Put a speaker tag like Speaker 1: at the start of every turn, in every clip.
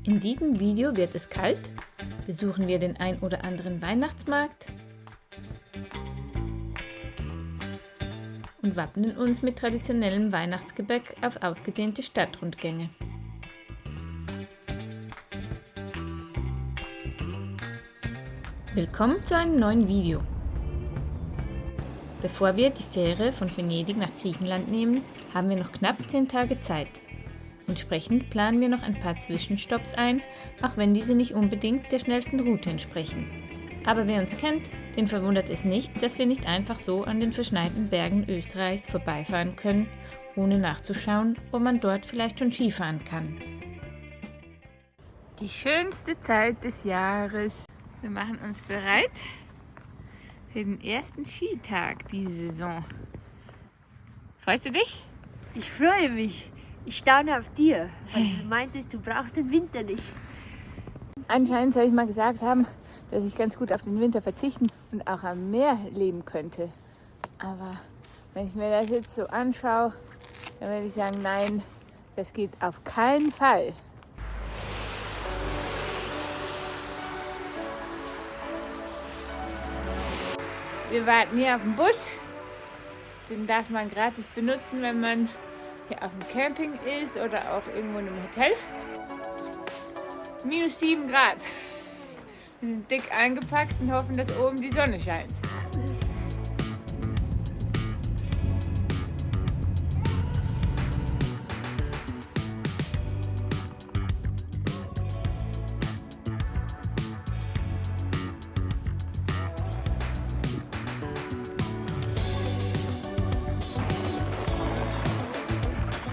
Speaker 1: In diesem Video wird es kalt, besuchen wir den ein oder anderen Weihnachtsmarkt und wappnen uns mit traditionellem Weihnachtsgebäck auf ausgedehnte Stadtrundgänge. Willkommen zu einem neuen Video. Bevor wir die Fähre von Venedig nach Griechenland nehmen, haben wir noch knapp 10 Tage Zeit. Entsprechend planen wir noch ein paar Zwischenstopps ein, auch wenn diese nicht unbedingt der schnellsten Route entsprechen. Aber wer uns kennt, den verwundert es nicht, dass wir nicht einfach so an den verschneiten Bergen Österreichs vorbeifahren können, ohne nachzuschauen, ob man dort vielleicht schon Skifahren kann. Die schönste Zeit des Jahres. Wir machen uns bereit für den ersten Skitag diese Saison. Freust du dich?
Speaker 2: Ich freue mich. Ich staune auf dir, weil du meintest, du brauchst den Winter nicht.
Speaker 1: Anscheinend soll ich mal gesagt haben, dass ich ganz gut auf den Winter verzichten und auch am Meer leben könnte. Aber wenn ich mir das jetzt so anschaue, dann würde ich sagen, nein, das geht auf keinen Fall. Wir warten hier auf den Bus. Den darf man gratis benutzen, wenn man hier auf dem Camping ist oder auch irgendwo in einem Hotel. Minus 7 Grad. Wir sind dick eingepackt und hoffen, dass oben die Sonne scheint.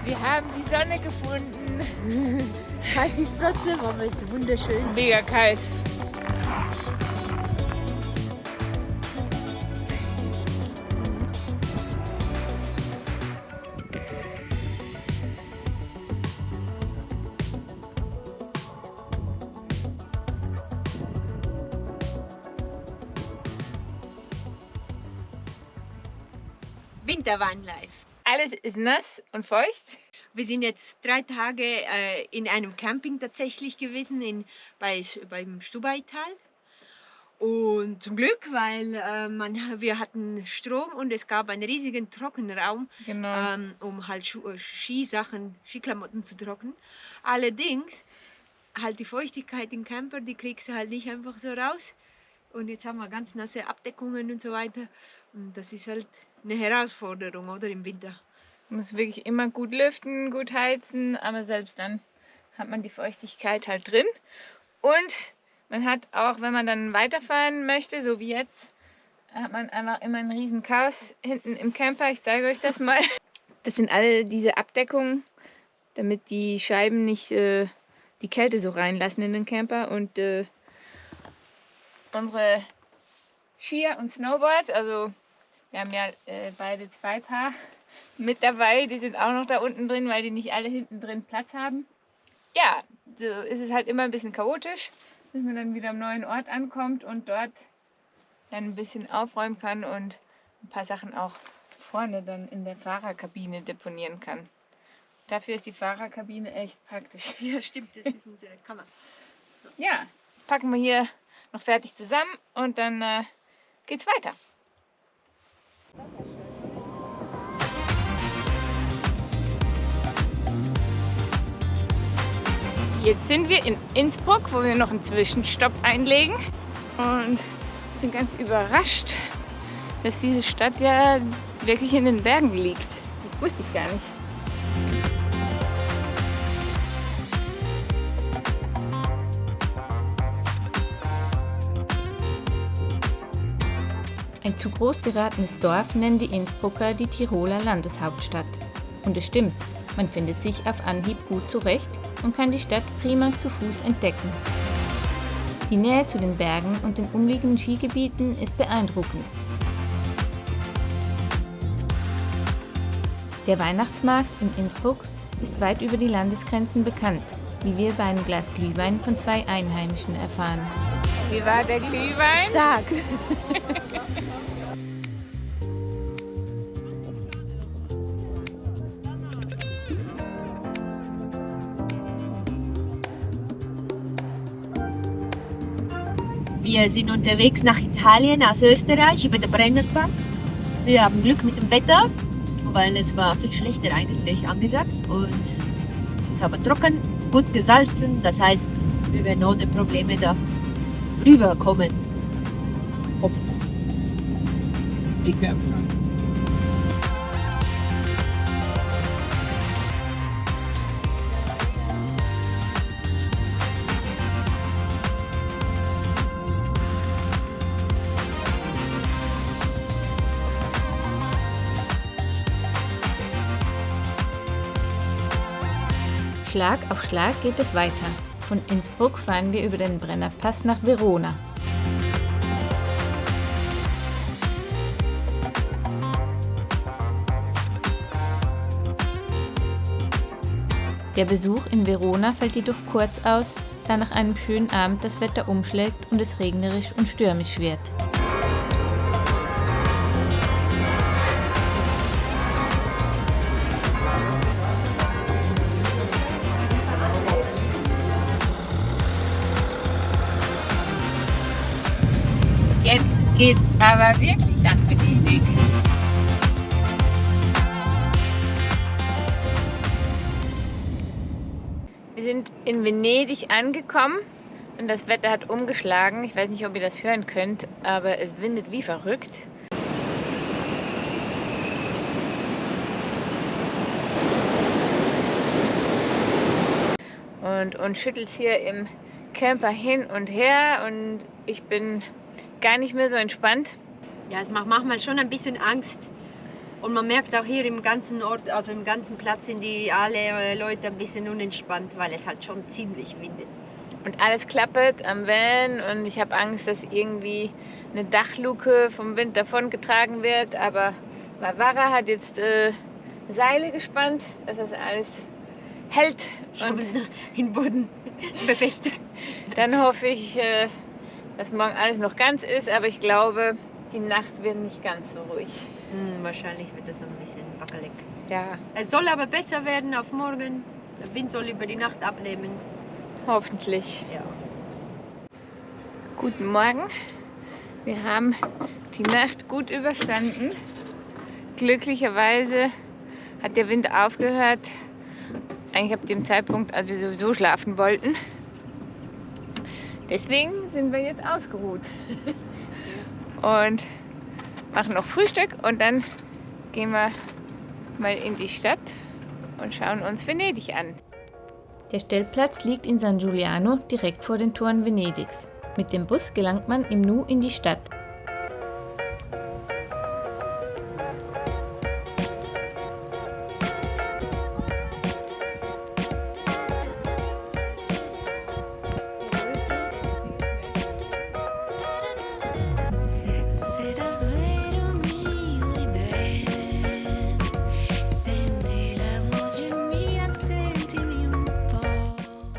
Speaker 1: Wir haben die Sonne gefunden.
Speaker 2: Kalt ist trotzdem, aber es ist wunderschön.
Speaker 1: Mega kalt.
Speaker 2: Wintervanlife.
Speaker 1: Alles ist nass und feucht.
Speaker 2: Wir sind jetzt 3 Tage in einem Camping tatsächlich gewesen, beim Stubaital. Und zum Glück, weil wir hatten Strom und es gab einen riesigen Trockenraum,
Speaker 1: Genau.
Speaker 2: um halt Skiklamotten zu trocknen. Allerdings, halt die Feuchtigkeit im Camper, die kriegst du halt nicht einfach so raus. Und jetzt haben wir ganz nasse Abdeckungen und so weiter. Und das ist halt eine Herausforderung, oder, im Winter.
Speaker 1: Man muss wirklich immer gut lüften, gut heizen, aber selbst dann hat man die Feuchtigkeit halt drin. Und man hat auch, wenn man dann weiterfahren möchte, so wie jetzt, hat man einfach immer ein riesen Chaos hinten im Camper. Ich zeige euch das mal. Das sind alle diese Abdeckungen, damit die Scheiben nicht die Kälte so reinlassen in den Camper. Und unsere Skier und Snowboards, also wir haben ja beide 2 Paar mit dabei, die sind auch noch da unten drin, weil die nicht alle hinten drin Platz haben. Ja, so ist es halt immer ein bisschen chaotisch, bis man dann wieder am neuen Ort ankommt und dort dann ein bisschen aufräumen kann und ein paar Sachen auch vorne dann in der Fahrerkabine deponieren kann. Dafür ist die Fahrerkabine echt praktisch.
Speaker 2: Ja, stimmt, das ist unsere Kammer.
Speaker 1: Ja, packen wir hier noch fertig zusammen und dann geht's weiter. Jetzt sind wir in Innsbruck, wo wir noch einen Zwischenstopp einlegen und bin ganz überrascht, dass diese Stadt ja wirklich in den Bergen liegt. Das wusste ich gar nicht. Ein zu groß geratenes Dorf nennen die Innsbrucker die Tiroler Landeshauptstadt. Und es stimmt, man findet sich auf Anhieb gut zurecht und kann die Stadt prima zu Fuß entdecken. Die Nähe zu den Bergen und den umliegenden Skigebieten ist beeindruckend. Der Weihnachtsmarkt in Innsbruck ist weit über die Landesgrenzen bekannt, wie wir bei einem Glas Glühwein von 2 Einheimischen erfahren. Wie war der Glühwein?
Speaker 2: Stark! Wir sind unterwegs nach Italien aus Österreich über den Brennerpass. Wir haben Glück mit dem Wetter, weil es war viel schlechter eigentlich angesagt. Und es ist aber trocken, gut gesalzen. Das heißt, wir werden ohne Probleme da rüberkommen. Hoffentlich.
Speaker 3: Ich glaube schon.
Speaker 1: Schlag auf Schlag geht es weiter. Von Innsbruck fahren wir über den Brennerpass nach Verona. Der Besuch in Verona fällt jedoch kurz aus, da nach einem schönen Abend das Wetter umschlägt und es regnerisch und stürmisch wird. Jetzt geht's aber wirklich nach Venedig. Wir sind in Venedig angekommen und das Wetter hat umgeschlagen. Ich weiß nicht, ob ihr das hören könnt, aber es windet wie verrückt. Und schüttelt hier im Camper hin und her und ich bin gar nicht mehr so entspannt.
Speaker 2: Ja, es macht manchmal schon ein bisschen Angst. Und man merkt auch hier im ganzen Ort, also im ganzen Platz sind die alle Leute ein bisschen unentspannt, weil es halt schon ziemlich windet.
Speaker 1: Und alles klappert am Van und ich habe Angst, dass irgendwie eine Dachluke vom Wind davongetragen wird. Aber Varvara hat jetzt Seile gespannt, dass das alles hält und
Speaker 2: in den Boden befestigt.
Speaker 1: Dann hoffe ich, dass morgen alles noch ganz ist, aber ich glaube, die Nacht wird nicht ganz so ruhig.
Speaker 2: Wahrscheinlich wird das ein bisschen wackelig.
Speaker 1: Ja,
Speaker 2: Es soll aber besser werden auf morgen. Der Wind soll über die Nacht abnehmen.
Speaker 1: hoffentlich.
Speaker 2: Ja.
Speaker 1: Guten Morgen. Wir haben die Nacht gut überstanden. Glücklicherweise hat der Wind aufgehört. Eigentlich ab dem Zeitpunkt, als wir sowieso schlafen wollten. Deswegen sind wir jetzt ausgeruht. Und machen noch Frühstück und dann gehen wir mal in die Stadt und schauen uns Venedig an. Der Stellplatz liegt in San Giuliano direkt vor den Toren Venedigs. Mit dem Bus gelangt man im Nu in die Stadt.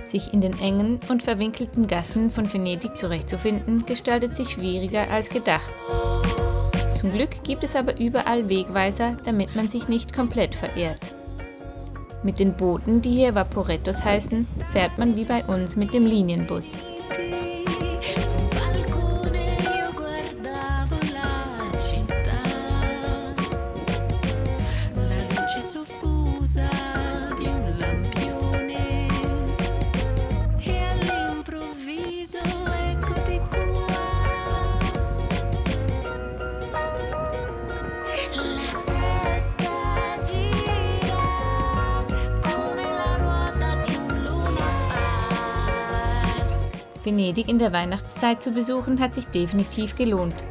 Speaker 1: Sich in den engen und verwinkelten Gassen von Venedig zurechtzufinden, gestaltet sich schwieriger als gedacht. Zum Glück gibt es aber überall Wegweiser, damit man sich nicht komplett verirrt. Mit den Booten, die hier Vaporettos heißen, fährt man wie bei uns mit dem Linienbus. Venedig in der Weihnachtszeit zu besuchen, hat sich definitiv gelohnt.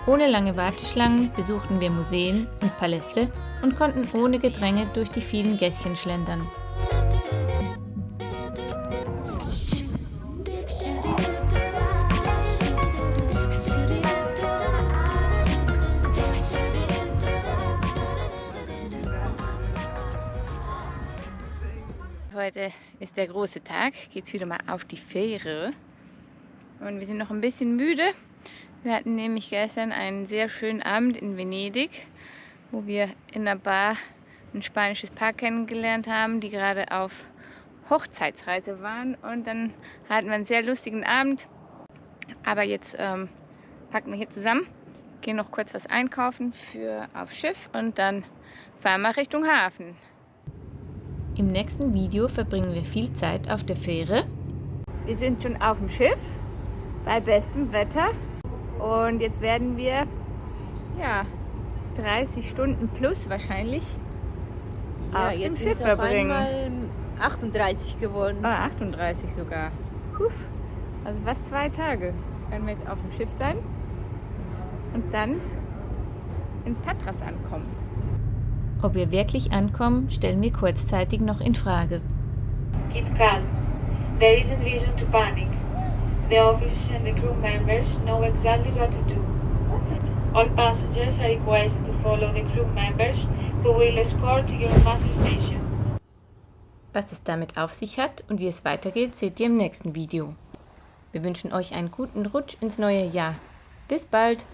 Speaker 1: Ohne lange Warteschlangen besuchten wir Museen und Paläste und konnten ohne Gedränge durch die vielen Gässchen schlendern. Heute ist der große Tag, geht's wieder mal auf die Fähre und wir sind noch ein bisschen müde. Wir hatten nämlich gestern einen sehr schönen Abend in Venedig, wo wir in einer Bar ein spanisches Paar kennengelernt haben, die gerade auf Hochzeitsreise waren und dann hatten wir einen sehr lustigen Abend. Aber jetzt packen wir hier zusammen, gehen noch kurz was einkaufen für aufs Schiff und dann fahren wir Richtung Hafen. Im nächsten Video verbringen wir viel Zeit auf der Fähre. Wir sind schon auf dem Schiff bei bestem Wetter und jetzt werden wir 30 Stunden plus wahrscheinlich auf dem Schiff verbringen.
Speaker 2: Einmal 38 geworden.
Speaker 1: 38 sogar. Puh. Also fast 2 Tage werden wir jetzt auf dem Schiff sein und dann in Patras ankommen. Ob wir wirklich ankommen, stellen wir kurzzeitig noch in Frage.
Speaker 4: Keep calm. There isn't reason to panic. The officers and the crew members know exactly what to do. All passengers are requested to follow the crew members who will escort you to your master station.
Speaker 1: Was es damit auf sich hat und wie es weitergeht, seht ihr im nächsten Video. Wir wünschen euch einen guten Rutsch ins neue Jahr. Bis bald!